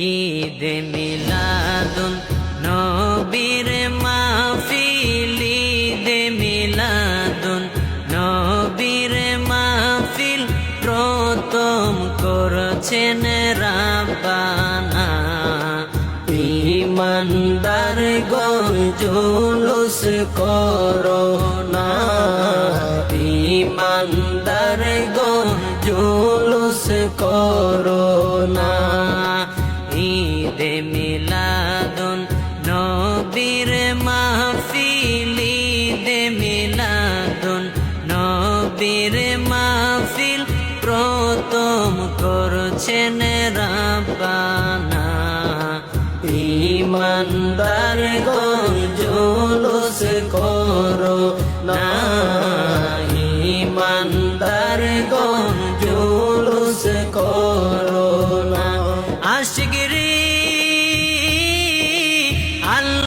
ঈদ মিলাদুন নবীর মাহফিল, ঈদ মিলাদুন নবীর মাহফিল প্রথম করছেন রাব্বানা। ইমানদার গণ জুলুস করো না, ইমানদার গণ জুলুস করো না। ঈদ মিলাদুন নবীর মাহফিল, ঈদ মিলাদুন নবীর মাহফিল প্রথম করছেন রাব্বানা। ইমানদার গণ জুলুস করো না, ইমানদার গণ জুলুস করো না। আশিক রে